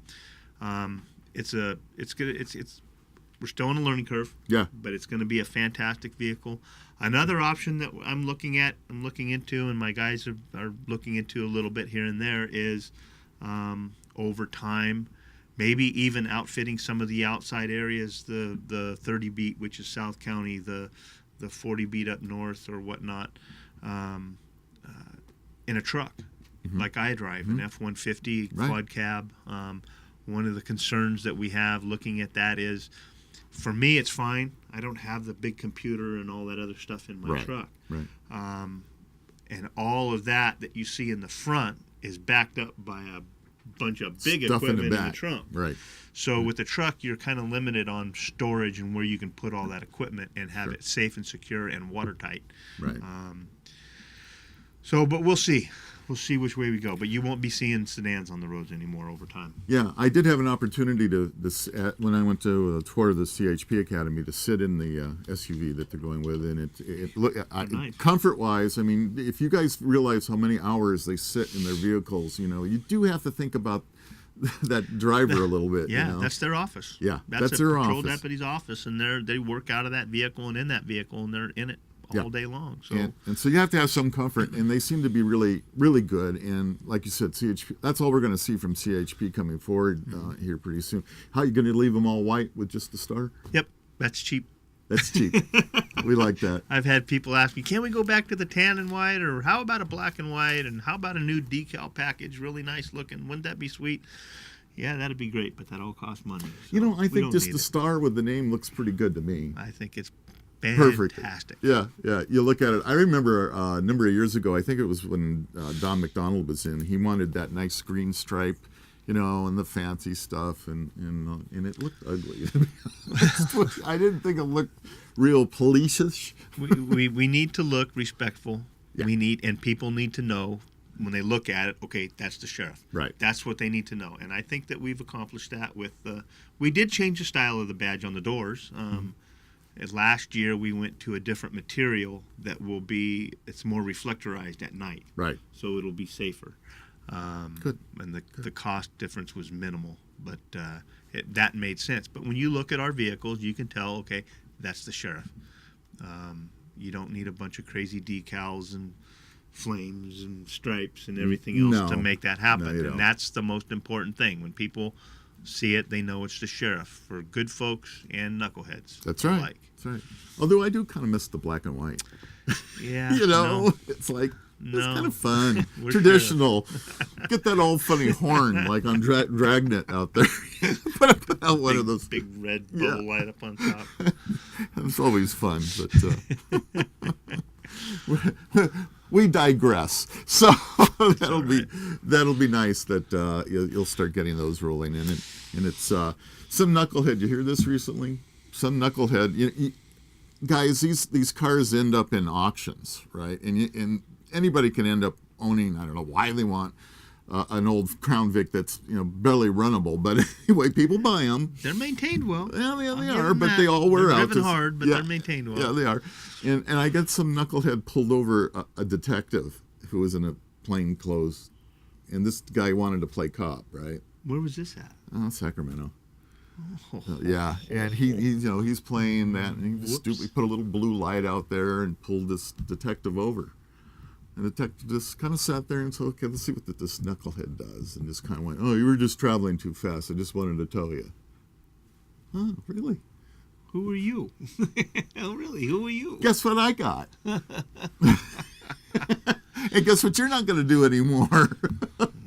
we're still on a learning curve. Yeah. But it's going to be a fantastic vehicle. Another option that I'm looking into, and my guys are looking into a little bit here and there, is over time, maybe even outfitting some of the outside areas, the 30 beat, which is South County, the 40 beat up north or whatnot, in a truck, like I drive, an F-150 Right. quad cab. One of the concerns that we have looking at that is, for me, it's fine. I don't have the big computer and all that other stuff in my Right. truck. Right. And all of that you see in the front is backed up by a bunch of big Stuff in equipment the in the back. trunk. Right. So with the truck, you're kind of limited on storage and where you can put all that equipment and have it safe and secure and watertight. Right. But we'll see. We'll see which way we go. But you won't be seeing sedans on the roads anymore over time. Yeah, I did have an opportunity when I went to a tour of the CHP Academy to sit in the SUV that they're going with, and Nice. comfort-wise, I mean, if you guys realize how many hours they sit in their vehicles, you do have to think about that driver a little bit. Yeah, that's their office. Yeah, that's that's a their patrol office. deputy's office, and they work out of that vehicle and in that vehicle, and they're in it all Yeah. day long. So And so you have to have some comfort, and they seem to be really, really good. And like you said, CHP, that's all we're going to see from CHP coming forward here pretty soon. How are you going to leave them all white with just the star? Yep, that's cheap. That's cheap. We like that. I've had people ask me, can we go back to the tan and white, or how about a black and white, and how about a new decal package, really nice looking? Wouldn't that be sweet? Yeah, that'd be great, but that all costs money. So I we think don't just need the it. star with the name looks pretty good to me. I think it's Perfect. fantastic. Yeah. You look at it. I remember a number of years ago, I think it was when Don McDonald was in, he wanted that nice green stripe, and the fancy stuff, and it looked ugly. I didn't think it looked real police-ish. we need to look respectful. Yeah. And people need to know when they look at it, okay, that's the sheriff. Right. That's what they need to know. And I think that we've accomplished that with we did change the style of the badge on the doors. As last year we went to a different material that it's more reflectorized at night. Right. So it'll be safer. Good. And the cost difference was minimal, but that made sense. But when you look at our vehicles, you can tell, okay, that's the sheriff. You don't need a bunch of crazy decals and flames and stripes and everything else to make that happen. No, you don't. And that's the most important thing. When people see it, they know it's the sheriff, for good folks and knuckleheads. That's right. alike. That's right. Although I do kind of miss the black and white. Yeah. It's like, it's No. kind of fun. We're Traditional. Get that old funny horn like on Dragnet out there. put out one of those. Big red bubble light up on top. It's always fun, but we digress. So that'll be nice that you'll start getting those rolling in, and it's some knucklehead. You hear this recently? Some knucklehead. Guys, these cars end up in auctions, right? And anybody can end up owning. I don't know why they want an old Crown Vic that's barely runnable, but anyway, people buy them. They're maintained well. Yeah, they I'll give are, them but that. they all wear They're out. driven hard, but they're maintained well. Yeah, they are. And I got some knucklehead pulled over a detective who was in a plain clothes, and this guy wanted to play cop, right? Where was this at? Oh, Sacramento. Yeah, and he's playing that, and he stupidly put a little blue light out there and pulled this detective over. And the detective just kind of sat there and said, okay, let's see what this knucklehead does. And just kind of went, oh, you were just traveling too fast. I just wanted to tell you. Oh, really? Who are you? Oh, really? Who are you? Guess what I got? And guess what you're not going to do anymore?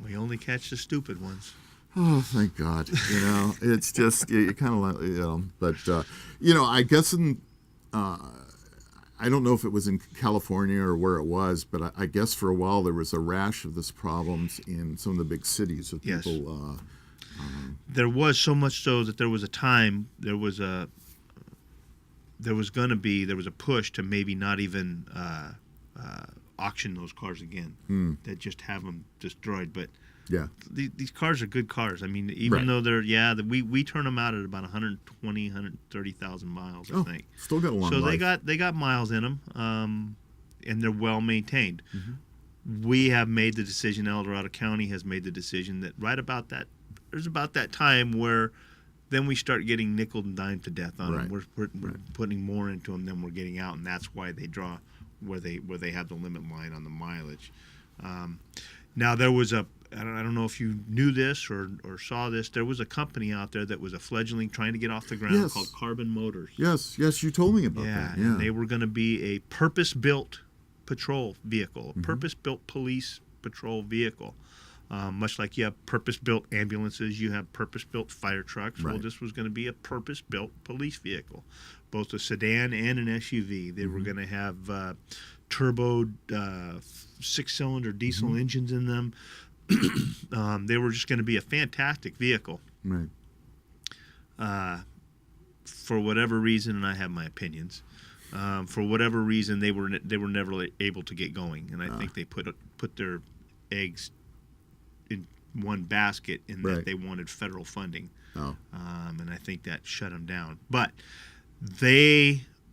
We only catch the stupid ones. Oh, thank God. It's just, you kind of, but, I guess I don't know if it was in California or where it was, but I guess for a while there was a rash of this problems in some of the big cities of Yes. people. There was so much so that there was a time, there was a push to maybe not even auction those cars again. That just have them destroyed. But Yeah. these cars are good cars. I mean, even Right. though they're we turn them out at about 120, 130,000 miles, I think. Still got a long So life. they got miles in them, and they're well maintained. Mm-hmm. We have made the decision. El Dorado County has made the decision that there's about that time where then we start getting nickel and dime to death on them. We're putting more into them than we're getting out, and that's why they draw where they have the limit line on the mileage. Now there was I don't know if you knew this or saw this. There was a company out there that was a fledgling trying to get off the ground Yes. called Carbon Motors. Yes, you told me about that. Yeah. And they were going to be a purpose-built patrol vehicle, a purpose-built police patrol vehicle. Much like you have purpose-built ambulances, you have purpose-built fire trucks. Well, Right. this was going to be a purpose-built police vehicle, both a sedan and an SUV. They were going to have turbo 6-cylinder diesel engines in them. They were just going to be a fantastic vehicle. Right. For whatever reason, and I have my opinions, for whatever reason, they were never able to get going, and I think they put their eggs in one basket in that Right. they wanted federal funding, Oh. and I think that shut them down. But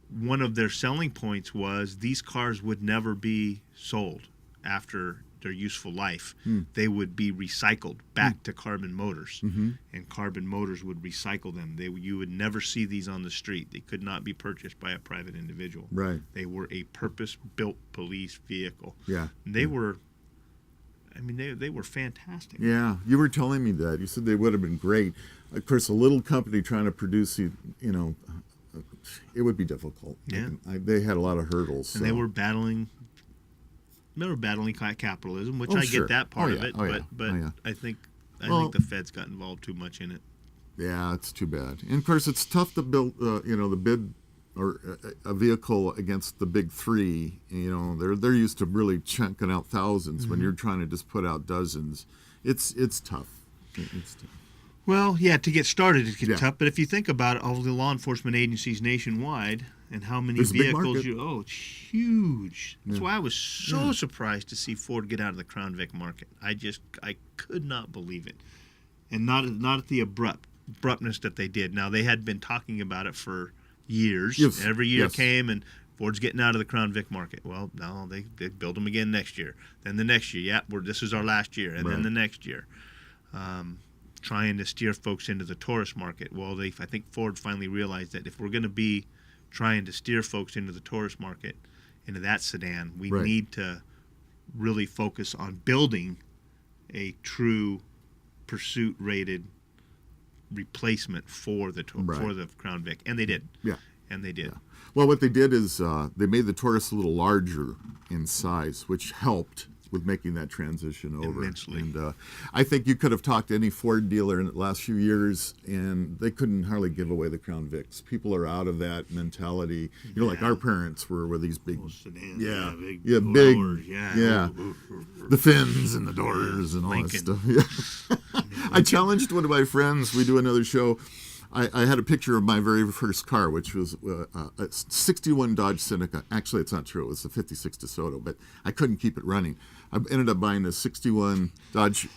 one of their selling points was these cars would never be sold after their useful life. They would be recycled back to Carbon Motors, and Carbon Motors would recycle them. You would never see these on the street. They could not be purchased by a private individual. Right. They were a purpose-built police vehicle. Yeah. And they were, I mean, they were fantastic. Yeah, you were telling me that. You said they would have been great. Of course, a little company trying to produce, it would be difficult. Yeah. They had a lot of hurdles. And they were battling capitalism, which Oh, I sure. get that part Oh, of yeah. it, Oh, yeah. but Oh, yeah. I think Well- the feds got involved too much in it. Yeah, it's too bad. And of course, it's tough to build, the bid or a vehicle against the big three. They're used to really chunking out thousands. When you're trying to just put out dozens, it's tough. It's tough. Well, yeah, to get started it gets Yeah. tough, but if you think about it, all the law enforcement agencies nationwide, and how many There's a big vehicles market. it's huge. That's Yeah. why I was so surprised to see Ford get out of the Crown Vic market. I could not believe it, and not at the abruptness that they did. Now, they had been talking about it for years. Yes. Every year Yes. came, and Ford's getting out of the Crown Vic market. Well, no, they build them again next year. Then the next year, this is our last year, and then Right. the next year. Trying to steer folks into the tourist market. Well, I think Ford finally realized that if we're going to be trying to steer folks into the tourist market, into that sedan, we Right. need to really focus on building a true pursuit-rated replacement for the Right. for the Crown Vic, and they did. Yeah. And they did. Well, what they did is they made the Taurus a little larger in size, which helped with making that transition over. Immensely. And I think you could have talked to any Ford dealer in the last few years, and they couldn't hardly give away the Crown Vics. People are out of that mentality. You know, like our parents were with these big, Sedans, yeah, big, yeah, big, doors, yeah. yeah, the fins and the doors and all Lincoln. that stuff. Yeah. I challenged one of my friends. We do another show. I had a picture of my very first car, which was a 61 Dodge Seneca. Actually, it's not true. It was a 56 DeSoto, but I couldn't keep it running. I ended up buying a 61 Dodge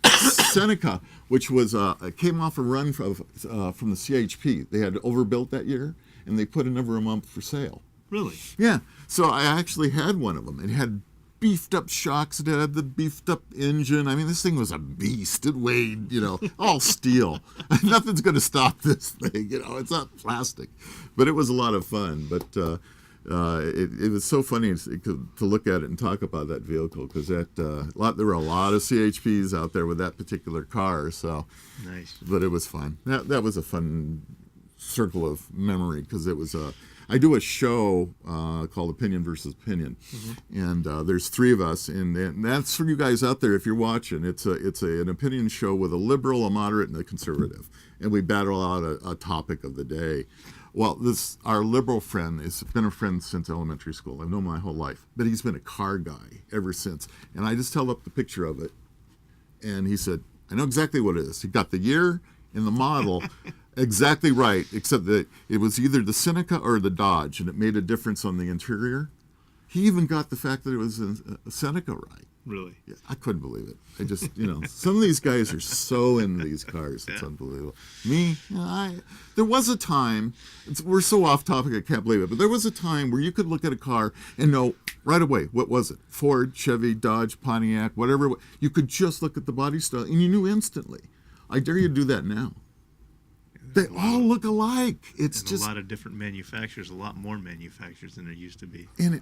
Seneca, which was it came off a run from the CHP. They had overbuilt that year, and they put a number of them up for sale. Really? Yeah, so I actually had one of them. It had beefed up shocks. It had the beefed up engine. I mean, this thing was a beast. It weighed, all steel. Nothing's going to stop this thing. It's not plastic. But it was a lot of fun. But it was so funny to look at it and talk about that vehicle, because there were a lot of CHPs out there with that particular car. So, Nice. but it was fun. That was a fun circle of memory, because it was I do a show called Opinion versus Opinion, and there's three of us, and that's for you guys out there if you're watching. It's an opinion show with a liberal, a moderate, and a conservative, and we battle out a topic of the day. Well, our liberal friend has been a friend since elementary school. I've known him my whole life, but he's been a car guy ever since. And I just held up the picture of it, and he said, "I know exactly what it is." He got the year and the model exactly right, except that it was either the Seneca or the Dodge, and it made a difference on the interior. He even got the fact that it was a Seneca right. Really? Yeah, I couldn't believe it. I just, some of these guys are so into these cars. It's unbelievable. Me, there was a time, we're so off topic, I can't believe it, but there was a time where you could look at a car and know right away, what was it? Ford, Chevy, Dodge, Pontiac, whatever. You could just look at the body style and you knew instantly. I dare you to do that now. They all look alike. It's And just a lot of different manufacturers, a lot more manufacturers than there used to be. And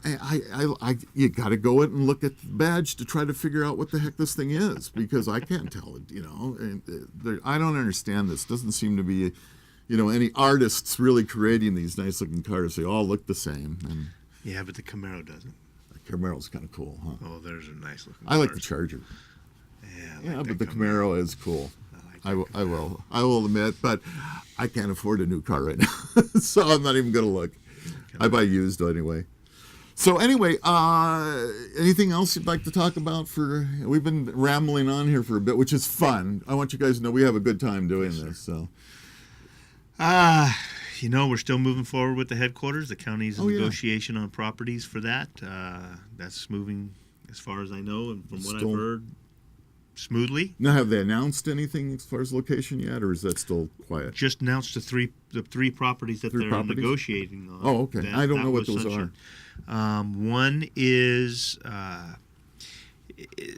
you got to go in and look at the badge to try to figure out what the heck this thing is, because I can't tell it, And I don't understand this. Doesn't seem to be, any artists really creating these nice looking cars. They all look the same. And Yeah, but the Camaro doesn't. the Camaro's kind of cool, huh? Oh, there's a nice looking. I like the cars. Charger. Yeah, Yeah, like but that the Camaro is cool. I like I will admit, but I can't afford a new car right now, so I'm not even going to look. I buy used anyway. So anyway, anything else you'd like to talk about? We've been rambling on here for a bit, which is fun. I want you guys to know we have a good time doing this. So, we're still moving forward with the headquarters. The county's in Oh, yeah. negotiation on properties for that. That's moving, as far as I know, and from what I've Still- heard, smoothly. now have they announced anything as far as location yet, or is that still quiet? Just announced the three properties that Three they're properties? negotiating on. Oh, okay. I don't know what those Sunshine. One is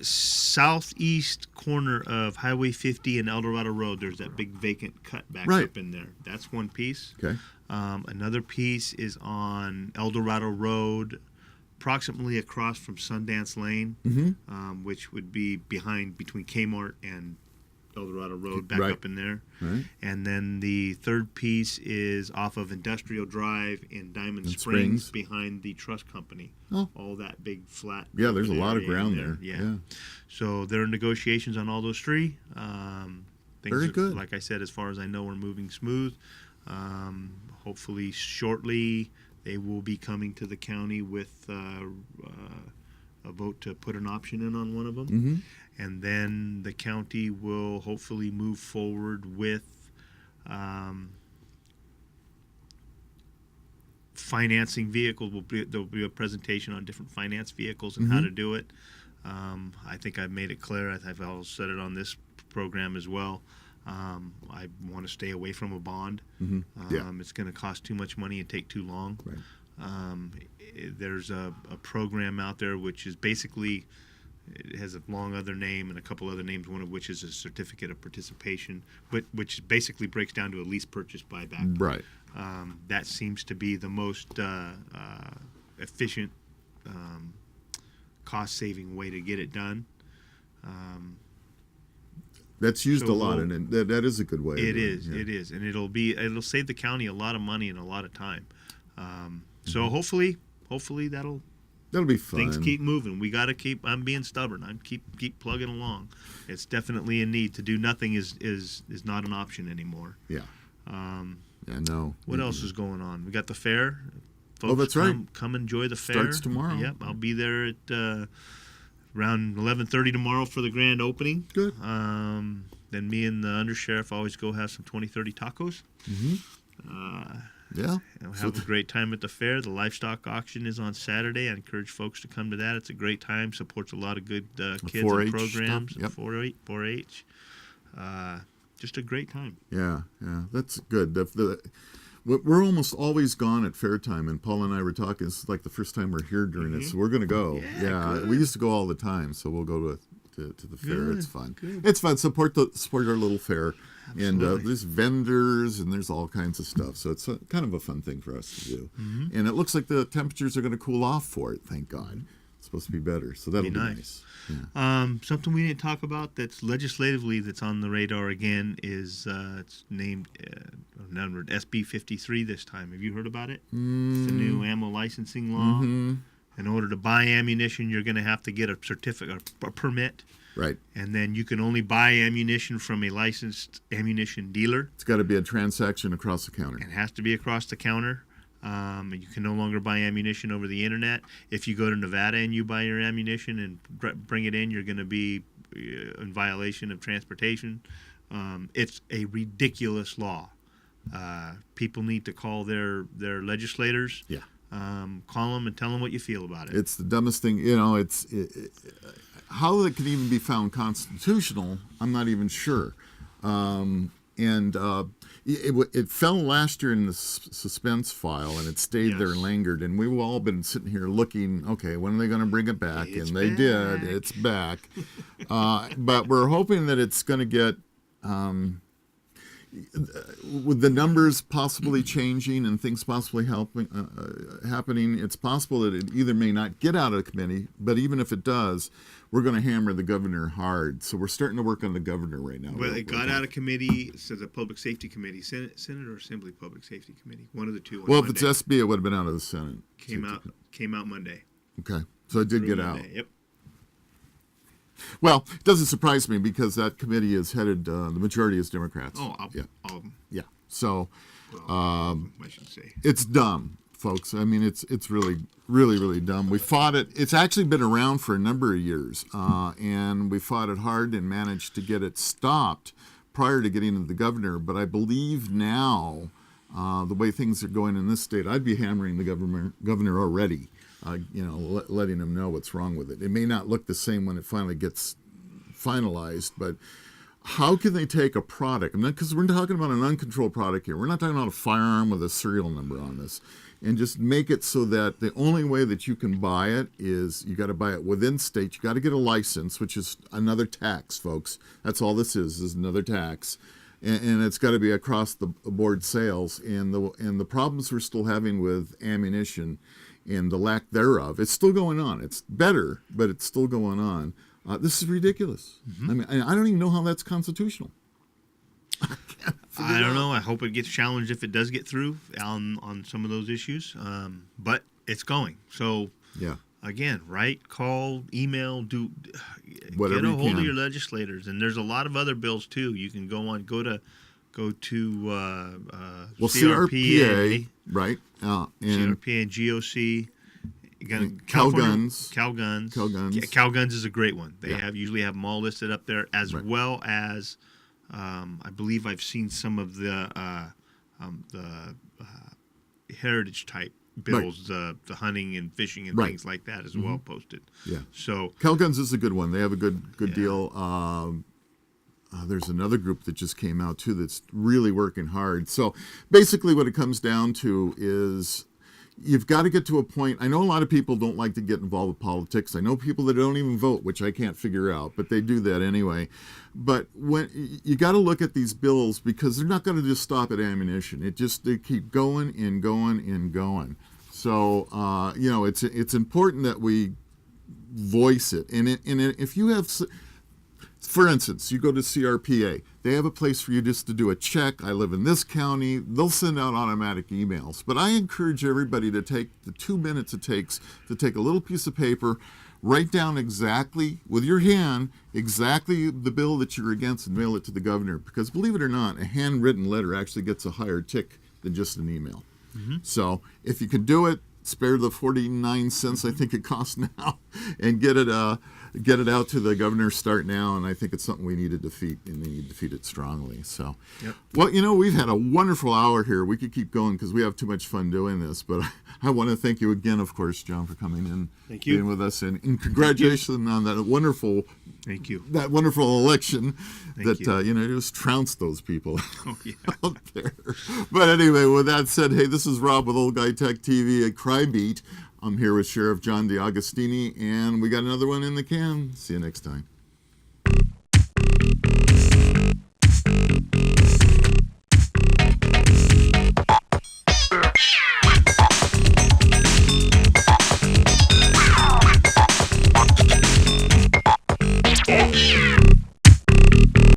southeast corner of Highway 50 and El Dorado Road. There's that big vacant cut back Right. up in there. That's one piece. Okay. Another piece is on El Dorado Road, approximately across from Sundance Lane, which would be between Kmart and El Dorado Road, back Right. up in there. Right. And then the third piece is off of Industrial Drive in Diamond In Springs, Springs. behind the trust company. Oh. All that big flat. Yeah, there's a open lot of area in ground there. Yeah. So there are negotiations on all those three. Very good. Like I said, as far as I know, we're moving smooth. Hopefully shortly they will be coming to the county with a vote to put an option in on one of them. Mm-hmm. And then the county will hopefully move forward with financing vehicles. There'll be a presentation on different finance vehicles and how to do it. I think I've made it clear. I've also said it on this program as well. I want to stay away from a bond. It's going to cost too much money and take too long. There's a program out there which is basically, it has a long other name and a couple other names, one of which is a certificate of participation, but which basically breaks down to a lease purchase buyback. Right. That seems to be the most efficient, cost-saving way to get it done. That's used a lot, and that is a good way. It is, and it'll save the county a lot of money and a lot of time. So hopefully that'll be fun. Things keep moving. We got to keep. I'm being stubborn. I'm keep plugging along. It's definitely a need. To do nothing is not an option anymore. Yeah. No. What else is going on? We got the fair. Folks, that's right. Come enjoy the fair. Starts tomorrow. Yep, I'll be there at around 11:30 tomorrow for the grand opening. Good. Then me and the undersheriff always go have some 20-30 tacos. Yeah. And have a great time at the fair. The livestock auction is on Saturday. I encourage folks to come to that. It's a great time. Supports a lot of good kids 4-H and programs. Stuff. Yep. 4-H. Just a great time. Yeah. That's good. We're almost always gone at fair time, and Paul and I were talking. This is like the first time we're here during it, so we're going to go. Yeah, we used to go all the time, so we'll go to the fair. It's fun. Good. It's fun. Support our little fair. Absolutely. And there's vendors and there's all kinds of stuff. So it's kind of a fun thing for us to do. And it looks like the temperatures are going to cool off for it, thank God. It's supposed to be better. So that'll be nice. Yeah. Something we didn't talk about that's legislatively that's on the radar again is it's named numbered SB 53 this time. Have you heard about it? It's the new ammo licensing law. In order to buy ammunition, you're going to have to get a certificate, a permit. Right. And then you can only buy ammunition from a licensed ammunition dealer. It's got to be a transaction across the counter. It has to be across the counter. You can no longer buy ammunition over the internet. If you go to Nevada and you buy your ammunition and bring it in, you're going to be in violation of transportation. It's a ridiculous law. People need to call their legislators. Yeah. Call them and tell them what you feel about it. It's the dumbest thing. How it can even be found constitutional, I'm not even sure. It fell last year in the suspense file, and it stayed there and lingered. And we've all been sitting here looking, okay, when are they going to bring it back? They did. It's back. But we're hoping that it's going to get, with the numbers possibly changing and things possibly happening, it's possible that it either may not get out of committee, but even if it does, we're going to hammer the governor hard. So we're starting to work on the governor right now. Well, it got out of committee, so the Public Safety Committee, Senate or Assembly Public Safety Committee, one of the two. Well, if it's SB, it would have been out of the Senate. Came out Monday. Okay, so it did get Monday. out. Yep. Well, it doesn't surprise me because that committee is headed, the majority is Democrats. Oh, all of them. Yeah. So I should say. it's dumb, folks. I mean, it's really, really, really dumb. We fought it. It's actually been around for a number of years, and we fought it hard and managed to get it stopped prior to getting to the governor. But I believe now, the way things are going in this state, I'd be hammering the governor already. Letting them know what's wrong with it. It may not look the same when it finally gets finalized, but how can they take a product, because we're talking about an uncontrolled product here. We're not talking about a firearm with a serial number on this, and just make it so that the only way that you can buy it is you got to buy it within state. You got to get a license, which is another tax, folks. That's all this is another tax. And it's got to be across the board sales. And the problems we're still having with ammunition and the lack thereof, it's still going on. It's better, but it's still going on. This is ridiculous. I mean, I don't even know how that's constitutional. I don't know. I hope it gets challenged if it does get through on some of those issues. But it's going. So, again, write, call, email, get a hold of your legislators. And there's a lot of other bills, too. You can go to CRPA, right? And CRPA and GOC. CalGuns. Yeah, CalGuns is a great one. They usually have them all listed up there, as well as I believe I've seen some of the heritage type bills, the hunting and fishing and Right. things like that as well posted. Yeah. So Calguns is a good one. They have a good deal. There's another group that just came out too that's really working hard. So basically what it comes down to is you've got to get to a point. I know a lot of people don't like to get involved with politics. I know people that don't even vote, which I can't figure out, but they do that anyway. But when you got to look at these bills, because they're not going to just stop at ammunition. They keep going and going and going. So it's important that we voice it. And if you have, for instance, you go to CRPA, they have a place for you just to do a check. I live in this county. They'll send out automatic emails. But I encourage everybody to take the 2 minutes it takes to take a little piece of paper, write down exactly, with your hand, exactly the bill that you're against and mail it to the governor. Because believe it or not, a handwritten letter actually gets a higher tick than just an email. So if you can do it, spare the 49 cents I think it costs now, and get it out to the governor. Start now, and I think it's something we need to defeat, and they need to defeat it strongly. So, well, we've had a wonderful hour here. We could keep going because we have too much fun doing this, but I want to thank you again, of course, John, for coming in, Thank you. being with us, and congratulations on that wonderful election. Thank you. Just trounced those people Oh, yeah. out there. But anyway, with that said, hey, this is Rob with Old Guy Tech TV at Crime Beat. I'm here with Sheriff John DeAugustini, and we got another one in the can. See you next time.